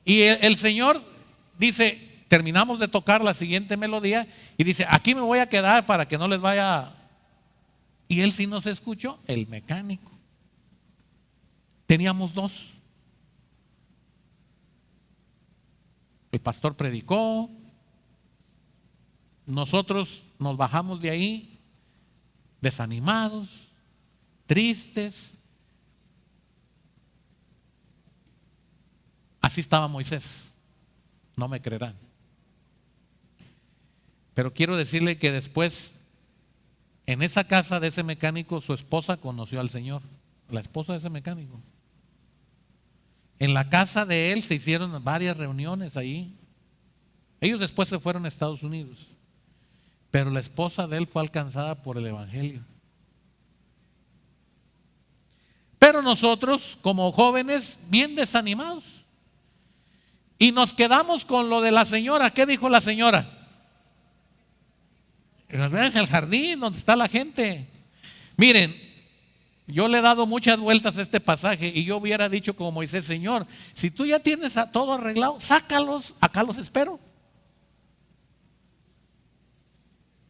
Y el Señor dice, terminamos de tocar la siguiente melodía y dice, aquí me voy a quedar para que no les vaya. Y él sí nos escuchó, el mecánico. Teníamos 2. El pastor predicó, nosotros nos bajamos de ahí desanimados, tristes. Así estaba Moisés, no me creerán. Pero quiero decirle que después, en esa casa de ese mecánico, su esposa conoció al Señor, la esposa de ese mecánico. En la casa de él se hicieron varias reuniones ahí. Ellos después se fueron a Estados Unidos, pero la esposa de él fue alcanzada por el Evangelio. Pero nosotros, como jóvenes, bien desanimados, y nos quedamos con lo de la señora. ¿Qué dijo la señora? Es el jardín donde está la gente. Miren, yo le he dado muchas vueltas a este pasaje y yo hubiera dicho como Moisés, Señor, si tú ya tienes a todo arreglado, sácalos, acá los espero.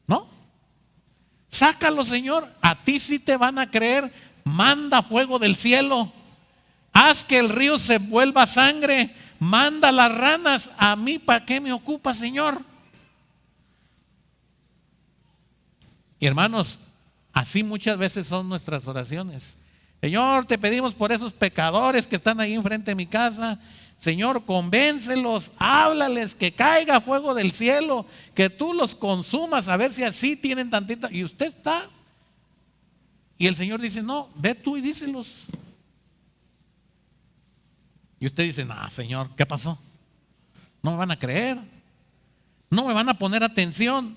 ¿No? Sácalos, Señor, a ti sí te van a creer. Manda fuego del cielo, haz que el río se vuelva sangre, manda las ranas. A mí, ¿para qué me ocupa, Señor? Y hermanos, así muchas veces son nuestras oraciones. Señor, te pedimos por esos pecadores que están ahí enfrente de mi casa. Señor, convéncelos, háblales, que caiga fuego del cielo, que tú los consumas, a ver si así tienen tantita. Y usted está. Y el Señor dice, no, ve tú y díselos. Y usted dice, no, Señor, ¿qué pasó? No me van a creer, no me van a poner atención.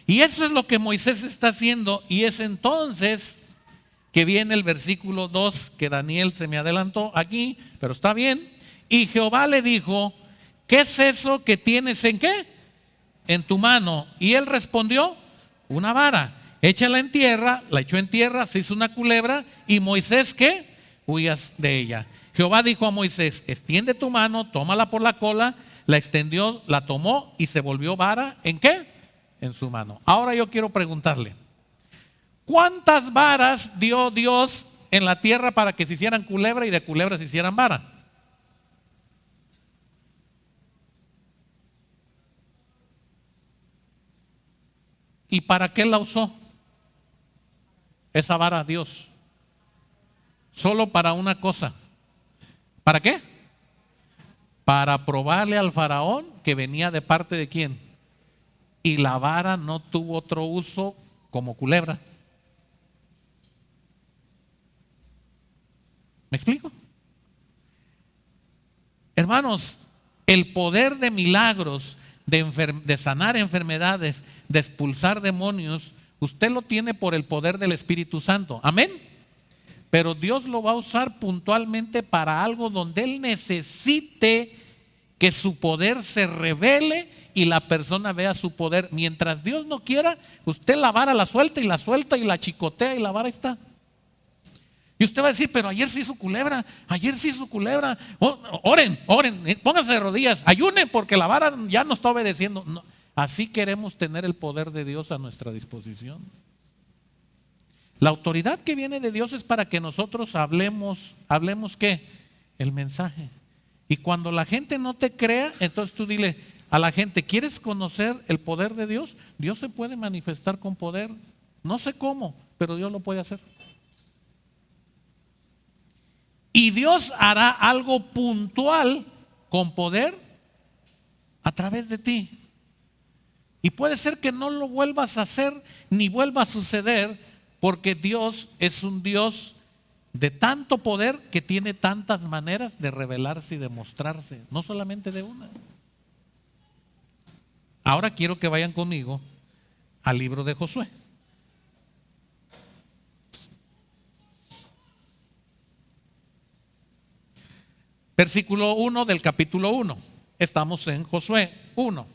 Y eso es lo que Moisés está haciendo. Y es entonces que viene el versículo 2, que Daniel se me adelantó aquí, pero está bien. Y Jehová le dijo: ¿qué es eso que tienes en qué? En tu mano. Y él respondió: una vara. Échala en tierra. La echó en tierra, se hizo una culebra. Y Moisés, ¿qué? Huyas de ella. Jehová dijo a Moisés: extiende tu mano, tómala por la cola. La extendió, la tomó y se volvió vara. ¿En qué? En su mano. Ahora yo quiero preguntarle: ¿cuántas varas dio Dios en la tierra para que se hicieran culebra y de culebra se hicieran vara? ¿Y para qué la usó esa vara Dios? Solo para una cosa. ¿Para qué? Para probarle al faraón que venía de parte de quién. Y la vara no tuvo otro uso como culebra. ¿Me explico? Hermanos, el poder de milagros, de sanar enfermedades, de expulsar demonios, usted lo tiene por el poder del Espíritu Santo. Amén. Pero Dios lo va a usar puntualmente para algo donde Él necesite que su poder se revele y la persona vea su poder. Mientras Dios no quiera, usted la vara la suelta y la chicotea y la vara está. Y usted va a decir: pero ayer se hizo culebra, ayer se hizo culebra. Oren, pónganse de rodillas, ayunen porque la vara ya no está obedeciendo. No. Así queremos tener el poder de Dios a nuestra disposición. La autoridad que viene de Dios es para que nosotros hablemos ¿qué? El mensaje. Y cuando la gente no te crea, entonces tú dile a la gente: ¿quieres conocer el poder de Dios? Dios se puede manifestar con poder. No sé cómo, pero Dios lo puede hacer. Y Dios hará algo puntual con poder a través de ti. Y puede ser que no lo vuelvas a hacer ni vuelva a suceder, porque Dios es un Dios de tanto poder que tiene tantas maneras de revelarse y de mostrarse, no solamente de una. Ahora quiero que vayan conmigo al libro de Josué. Versículo 1 del capítulo 1. Estamos en Josué 1.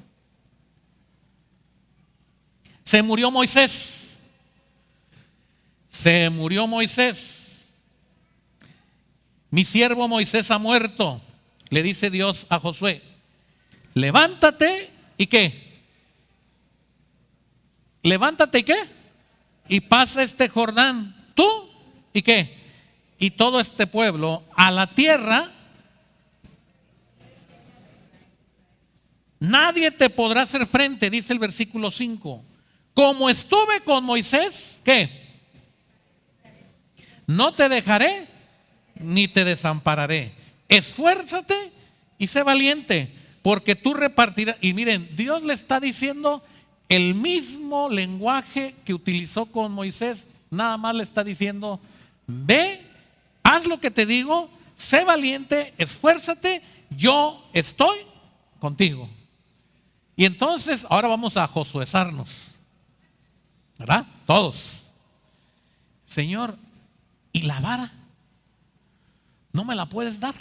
Se murió Moisés. Se murió Moisés. Mi siervo Moisés ha muerto. Le dice Dios a Josué: levántate y ¿qué? Levántate y ¿qué? Y pasa este Jordán, tú y ¿qué? Y todo este pueblo a la tierra. Nadie te podrá hacer frente, dice el versículo 5. Como estuve con Moisés, ¿qué? No te dejaré ni te desampararé. Esfuérzate y sé valiente, porque tú repartirás. Y miren, Dios le está diciendo el mismo lenguaje que utilizó con Moisés. Nada más le está diciendo: ve, haz lo que te digo, sé valiente, esfuérzate, yo estoy contigo. Y entonces ahora vamos a josuezarnos, ¿verdad? Todos. Señor, ¿y la vara? ¿No me la puedes dar?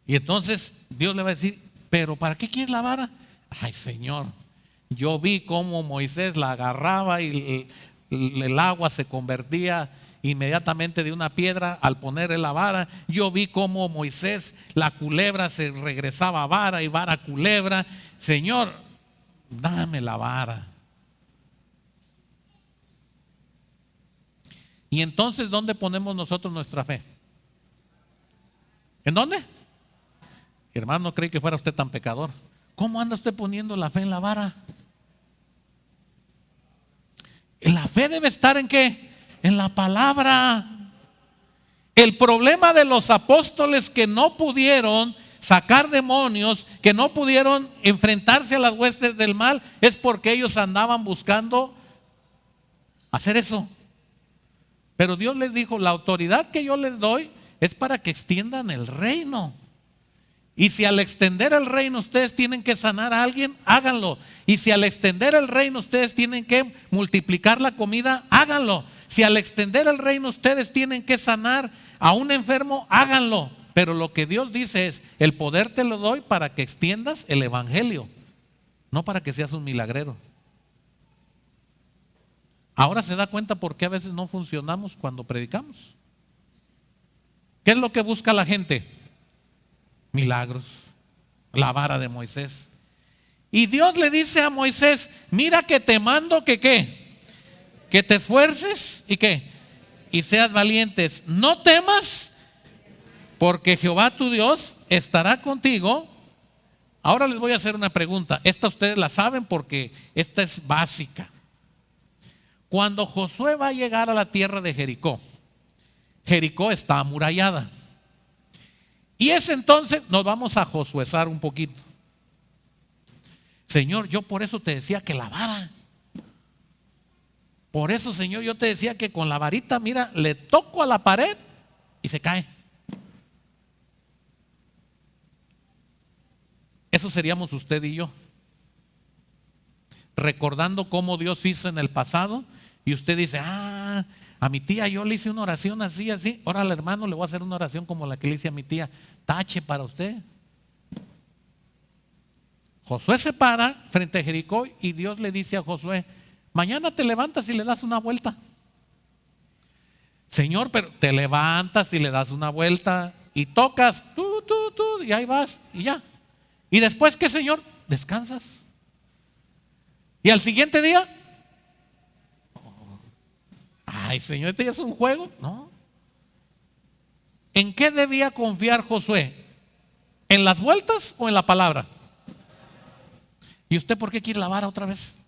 Y entonces Dios le va a decir: ¿pero para qué quieres la vara? Ay, Señor, yo vi cómo Moisés la agarraba y el agua se convertía inmediatamente de una piedra al ponerle la vara. Yo vi cómo Moisés, la culebra se regresaba a vara y vara culebra. Señor, dame la vara. Y entonces, ¿dónde ponemos nosotros nuestra fe? ¿En dónde? Hermano, no creí que fuera usted tan pecador. ¿Cómo anda usted poniendo la fe en la vara? La fe debe estar ¿en qué? En la palabra. El problema de los apóstoles que no pudieron sacar demonios, que no pudieron enfrentarse a las huestes del mal, es porque ellos andaban buscando hacer eso. Pero Dios les dijo: la autoridad que yo les doy es para que extiendan el reino. Y si al extender el reino ustedes tienen que sanar a alguien, háganlo. Y si al extender el reino ustedes tienen que multiplicar la comida, háganlo. Si al extender el reino ustedes tienen que sanar a un enfermo, háganlo. Pero lo que Dios dice es, el poder te lo doy para que extiendas el evangelio, no para que seas un milagrero. Ahora se da cuenta por qué a veces no funcionamos cuando predicamos. ¿Qué es lo que busca la gente? Milagros, la vara de Moisés. Y Dios le dice a Moisés, mira que te mando que ¿qué? Que te esfuerces y ¿qué? Y seas valientes. No temas, porque Jehová tu Dios estará contigo. Ahora les voy a hacer una pregunta. Esta ustedes la saben porque esta es básica. Cuando Josué va a llegar a la tierra de Jericó, Jericó está amurallada. Y es entonces, nos vamos a josuezar un poquito. Señor, yo por eso te decía que la vara. Por eso, Señor, yo te decía que con la varita, mira, le toco a la pared y se cae. Eso seríamos usted y yo. Recordando cómo Dios hizo en el pasado. Y usted dice, a mi tía yo le hice una oración así, así. Ahora al hermano le voy a hacer una oración como la que le hice a mi tía. Tache para usted. Josué se para frente a Jericó y Dios le dice a Josué, mañana te levantas y le das una vuelta. Señor, pero te levantas y le das una vuelta y tocas, tú, y ahí vas y ya. Y después, ¿qué, Señor? Descansas. Y al siguiente día, ay, Señor, ¿este ya es un juego? No. ¿En qué debía confiar Josué? ¿En las vueltas o en la palabra? ¿Y usted por qué quiere la vara otra vez?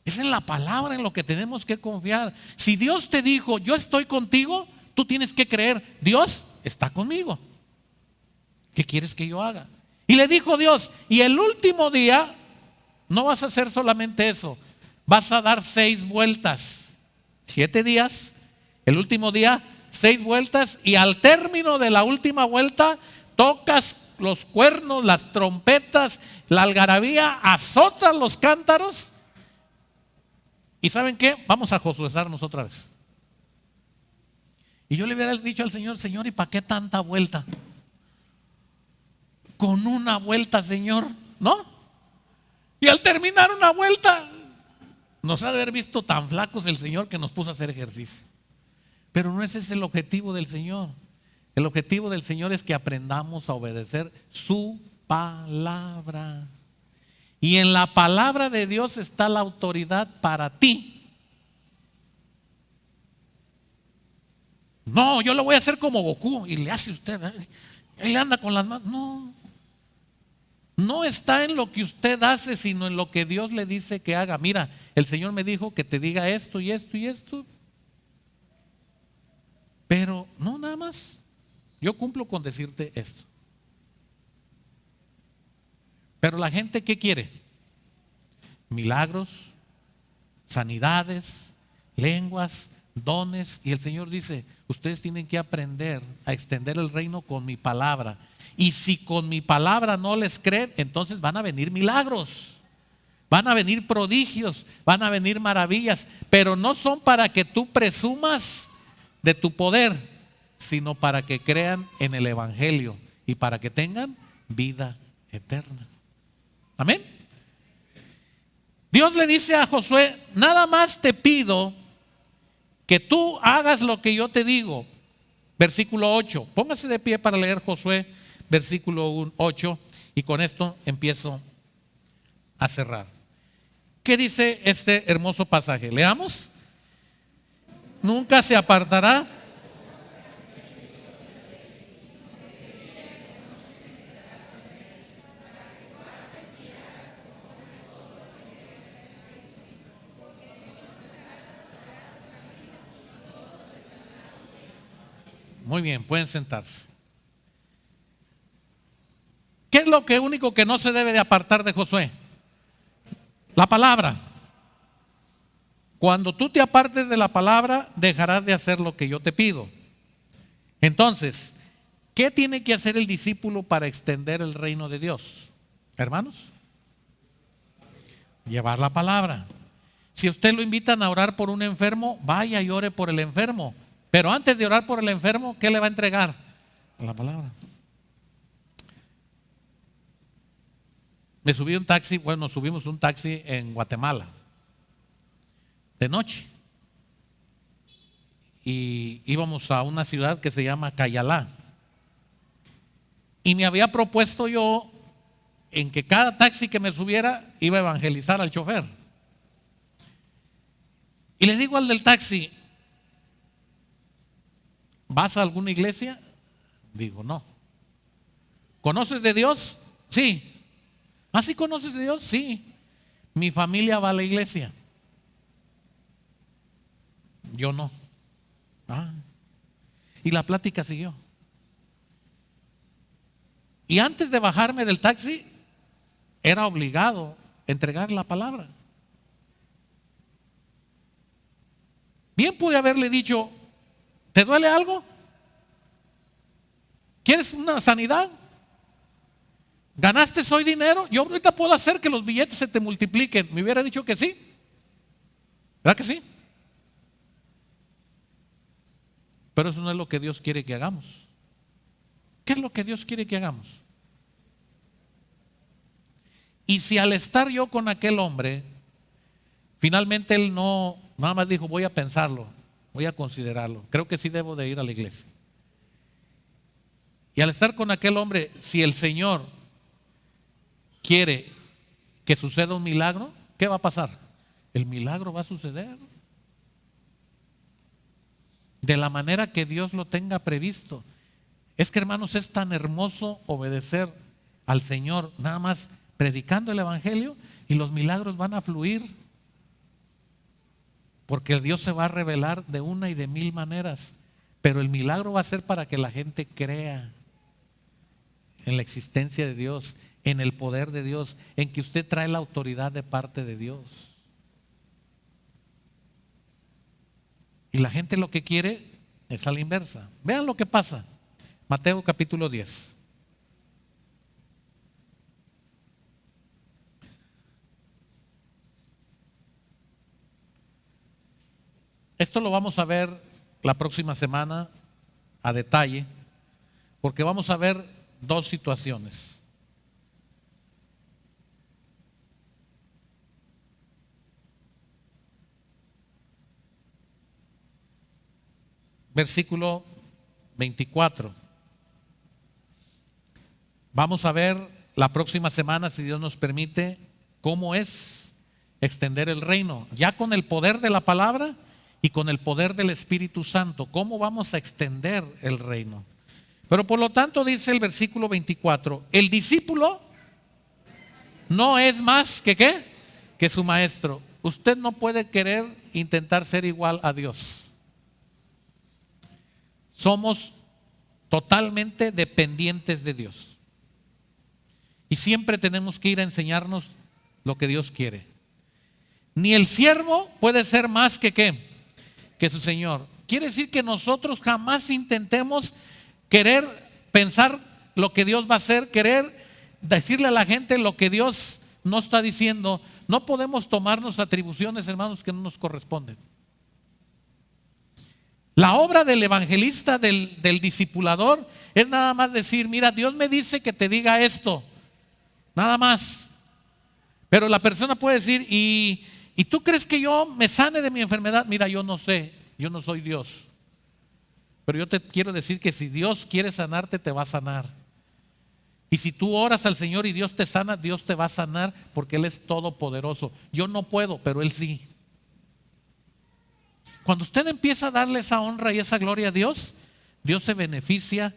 Es en la palabra en lo que tenemos que confiar. Si Dios te dijo, yo estoy contigo, tú tienes que creer, Dios está conmigo. ¿Qué quieres que yo haga? Y le dijo Dios, y el último día no vas a hacer solamente eso, vas a dar 6 vueltas, 7 días, el último día 6 vueltas, y al término de la última vuelta tocas los cuernos, las trompetas, la algarabía, azotas los cántaros. ¿Y saben qué? Vamos a josuezarnos otra vez. Y yo le hubiera dicho al Señor, Señor, ¿y para qué tanta vuelta? Con una vuelta, Señor, ¿no? Y al terminar una vuelta, nos ha de haber visto tan flacos el Señor que nos puso a hacer ejercicio. Pero no ese es el objetivo del Señor. El objetivo del Señor es que aprendamos a obedecer su palabra. Y en la palabra de Dios está la autoridad para ti. No, yo lo voy a hacer como Goku. Y le hace usted, él anda con las manos. No. No está en lo que usted hace, sino en lo que Dios le dice que haga. Mira, el Señor me dijo que te diga esto y esto y esto. Pero no, nada más. Yo cumplo con decirte esto. Pero la gente, ¿qué quiere? Milagros, sanidades, lenguas, dones. Y el Señor dice, ustedes tienen que aprender a extender el reino con mi palabra. Y si con mi palabra no les creen, entonces van a venir milagros, van a venir prodigios, van a venir maravillas. Pero no son para que tú presumas de tu poder, sino para que crean en el evangelio y para que tengan vida eterna. Amén. Dios le dice a Josué, nada más te pido que tú hagas lo que yo te digo. Versículo 8, póngase de pie para leer Josué versículo 8, y con esto empiezo a cerrar. ¿Qué dice este hermoso pasaje? Leamos. Nunca se apartará Muy bien, pueden sentarse. ¿Qué es lo único que no se debe de apartar de Josué? La palabra. Cuando tú te apartes de la palabra, dejarás de hacer lo que yo te pido. Entonces, ¿qué tiene que hacer el discípulo para extender el reino de Dios? Hermanos, llevar la palabra. Si a usted lo invitan a orar por un enfermo, vaya y ore por el enfermo. Pero antes de orar por el enfermo, ¿qué le va a entregar? La palabra. Me subí un taxi, bueno, nos subimos un taxi en Guatemala, de noche. Y íbamos a una ciudad que se llama Cayalá. Y me había propuesto yo en que cada taxi que me subiera iba a evangelizar al chofer. Y le digo al del taxi, ¿vas a alguna iglesia? Digo, no. ¿Conoces de Dios? Sí. ¿Ah, sí conoces de Dios? Sí. Mi familia va a la iglesia. Yo no. Ah. Y la plática siguió. Y antes de bajarme del taxi, era obligado a entregar la palabra. Bien pude haberle dicho, ¿te duele algo? ¿Quieres una sanidad? ¿Ganaste hoy dinero? Yo ahorita puedo hacer que los billetes se te multipliquen. Me hubiera dicho que sí. ¿Verdad que sí? Pero eso no es lo que Dios quiere que hagamos. ¿Qué es lo que Dios quiere que hagamos? Y si al estar yo con aquel hombre, finalmente él no, nada más dijo, voy a pensarlo, voy a considerarlo, creo que sí debo de ir a la iglesia. Y al estar con aquel hombre, si el Señor quiere que suceda un milagro, ¿qué va a pasar? El milagro va a suceder de la manera que Dios lo tenga previsto. Es que, hermanos, es tan hermoso obedecer al Señor, nada más predicando el evangelio, y los milagros van a fluir, porque Dios se va a revelar de una y de mil maneras, pero el milagro va a ser para que la gente crea en la existencia de Dios, en el poder de Dios, en que usted trae la autoridad de parte de Dios. Y la gente lo que quiere es a la inversa. Vean lo que pasa. Mateo capítulo 10. Esto lo vamos a ver la próxima semana a detalle, porque vamos a ver dos situaciones. Versículo 24. Vamos a ver la próxima semana, si Dios nos permite, cómo es extender el reino, ya con el poder de la palabra y con el poder del Espíritu Santo, cómo vamos a extender el reino. Pero por lo tanto dice el versículo 24, el discípulo no es más que ¿qué? Que su maestro. Usted no puede querer intentar ser igual a Dios. Somos totalmente dependientes de Dios. Y siempre tenemos que ir a enseñarnos lo que Dios quiere. Ni el siervo puede ser más que ¿qué? Que su Señor. Quiere decir que nosotros jamás intentemos querer pensar lo que Dios va a hacer, querer decirle a la gente lo que Dios no está diciendo. No podemos tomarnos atribuciones, hermanos, que no nos corresponden. La obra del evangelista, del discipulador, es nada más decir, mira, Dios me dice que te diga esto, nada más. Pero la persona puede decir, ¿y tú crees que yo me sane de mi enfermedad? Mira, yo no sé, yo no soy Dios. Pero yo te quiero decir que si Dios quiere sanarte, te va a sanar. Y si tú oras al Señor y Dios te sana, Dios te va a sanar, porque Él es todopoderoso. Yo no puedo, pero Él sí. Cuando usted empieza a darle esa honra y esa gloria a Dios, Dios se beneficia,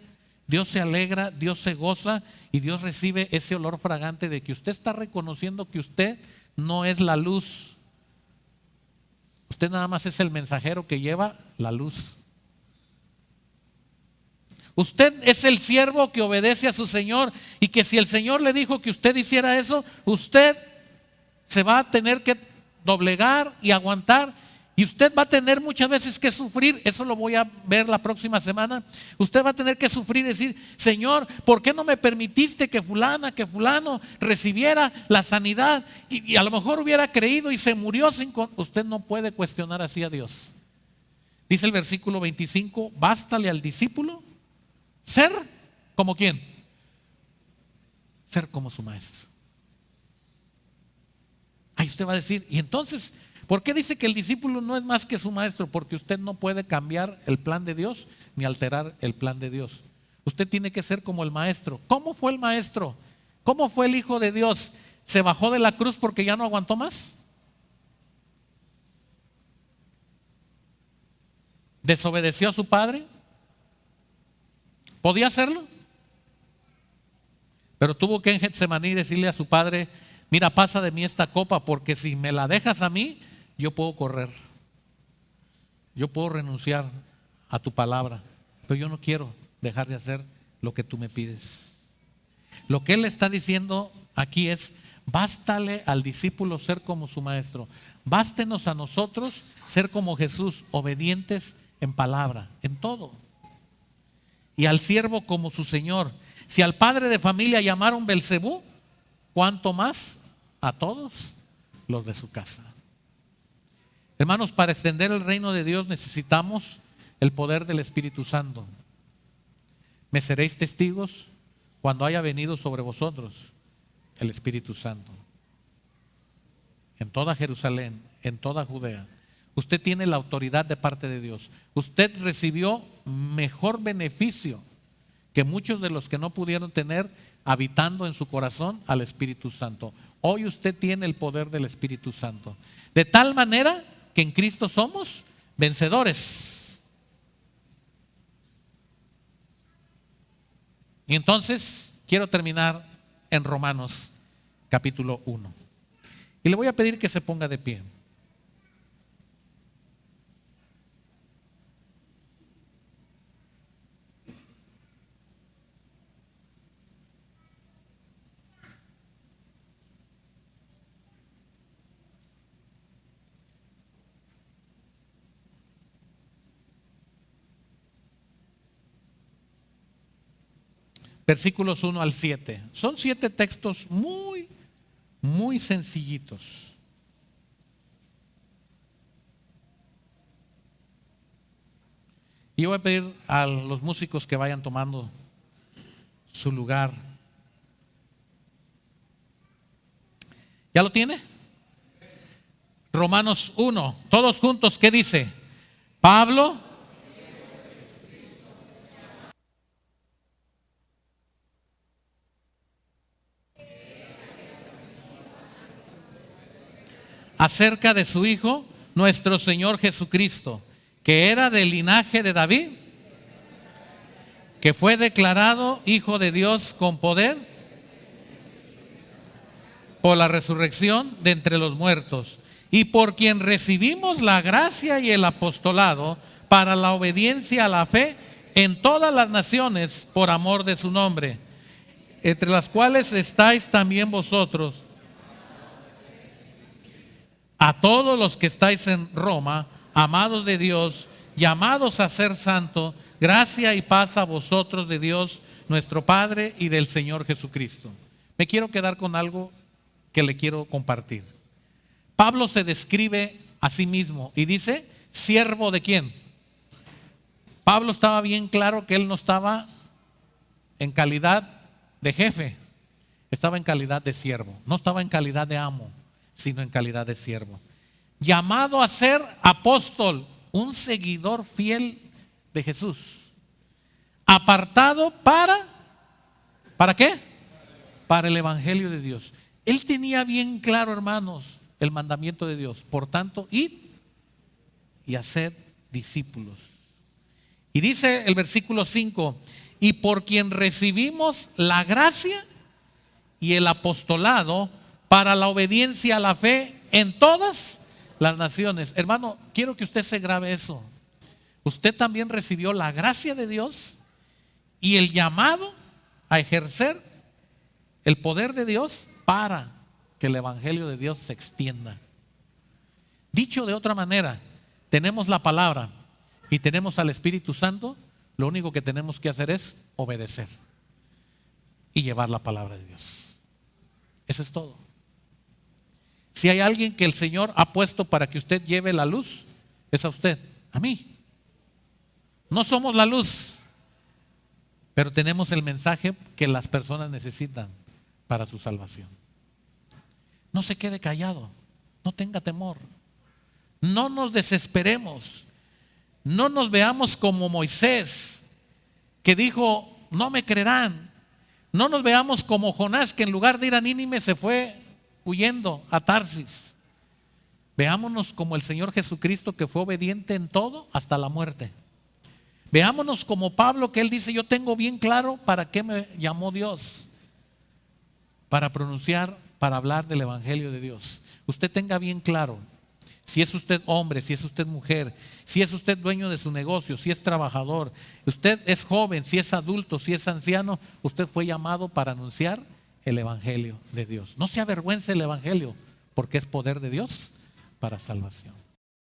Dios se alegra, Dios se goza y Dios recibe ese olor fragante de que usted está reconociendo que usted no es la luz. Usted nada más es el mensajero que lleva la luz. Usted es el siervo que obedece a su Señor, y que si el Señor le dijo que usted hiciera eso, usted se va a tener que doblegar y aguantar Y usted va a tener muchas veces que sufrir, eso lo voy a ver la próxima semana. Usted va a tener que sufrir y decir: Señor, ¿por qué no me permitiste que fulana, que fulano recibiera la sanidad? Y a lo mejor hubiera creído y se murió sin... Usted no puede cuestionar así a Dios. Dice el versículo 25: bástale al discípulo ser como ¿quién? Ser como su maestro. Ahí usted va a decir: y entonces, ¿por qué dice que el discípulo no es más que su maestro? Porque usted no puede cambiar el plan de Dios ni alterar el plan de Dios. Usted tiene que ser como el maestro. ¿Cómo fue el maestro? ¿Cómo fue el Hijo de Dios? ¿Se bajó de la cruz porque ya no aguantó más? ¿Desobedeció a su padre? ¿Podía hacerlo? Pero tuvo que en Getsemaní decirle a su padre: mira, pasa de mí esta copa, porque si me la dejas a mí, yo puedo correr. Yo puedo renunciar a tu palabra, pero yo no quiero dejar de hacer lo que tú me pides. Lo que él está diciendo aquí es: bástale al discípulo ser como su maestro. Bástenos a nosotros ser como Jesús, obedientes en palabra, en todo. Y al siervo como su Señor. Si al padre de familia llamaron Belcebú, ¿cuánto más a todos los de su casa? Hermanos, para extender el reino de Dios necesitamos el poder del Espíritu Santo. Me seréis testigos cuando haya venido sobre vosotros el Espíritu Santo. En toda Jerusalén, en toda Judea. Usted tiene la autoridad de parte de Dios. Usted recibió mejor beneficio que muchos de los que no pudieron tener, habitando en su corazón al Espíritu Santo. Hoy usted tiene el poder del Espíritu Santo. De tal manera que en Cristo somos vencedores. Y entonces quiero terminar en Romanos capítulo 1. Y le voy a pedir que se ponga de pie. Versículos 1 al 7. Son 7 textos muy sencillitos. Y yo voy a pedir a los músicos que vayan tomando su lugar. ¿Ya lo tiene? Romanos 1, todos juntos, ¿qué dice? Pablo, acerca de su Hijo, nuestro Señor Jesucristo, que era del linaje de David, que fue declarado Hijo de Dios con poder por la resurrección de entre los muertos, y por quien recibimos la gracia y el apostolado para la obediencia a la fe en todas las naciones por amor de su nombre, entre las cuales estáis también vosotros. A todos los que estáis en Roma, amados de Dios, llamados a ser santos, gracia y paz a vosotros de Dios, nuestro Padre, y del Señor Jesucristo. Me quiero quedar con algo que le quiero compartir. Pablo se describe a sí mismo y dice: ¿siervo de quién? Pablo estaba bien claro que él no estaba en calidad de jefe, estaba en calidad de siervo. No estaba en calidad de amo, sino en calidad de siervo. Llamado a ser apóstol, un seguidor fiel de Jesús. Apartado ¿para qué? Para el evangelio de Dios. Él tenía bien claro, hermanos, el mandamiento de Dios. Por tanto, id y haced discípulos. Y dice el versículo 5: y por quien recibimos la gracia y el apostolado para la obediencia a la fe en todas las naciones. Hermano, quiero que usted se grabe eso. Usted también recibió la gracia de Dios y el llamado a ejercer el poder de Dios para que el evangelio de Dios se extienda. Dicho de otra manera, tenemos la palabra y tenemos al Espíritu Santo, lo único que tenemos que hacer es obedecer y llevar la palabra de Dios. Eso es todo. Si hay alguien que el Señor ha puesto para que usted lleve la luz, es a usted, a mí. No somos la luz, pero tenemos el mensaje que las personas necesitan para su salvación. No se quede callado, no tenga temor, no nos desesperemos, no nos veamos como Moisés, que dijo, no me creerán. No nos veamos como Jonás, que en lugar de ir a Nínive se fue huyendo a Tarsis. Veámonos como el Señor Jesucristo, que fue obediente en todo hasta la muerte. Veámonos como Pablo, que él dice, yo tengo bien claro para qué me llamó Dios. Para pronunciar, para hablar del Evangelio de Dios. Usted tenga bien claro, si es usted hombre, si es usted mujer, si es usted dueño de su negocio, si es trabajador, usted es joven, si es adulto, si es anciano, usted fue llamado para anunciar el Evangelio de Dios. No se avergüence el Evangelio, porque es poder de Dios para salvación.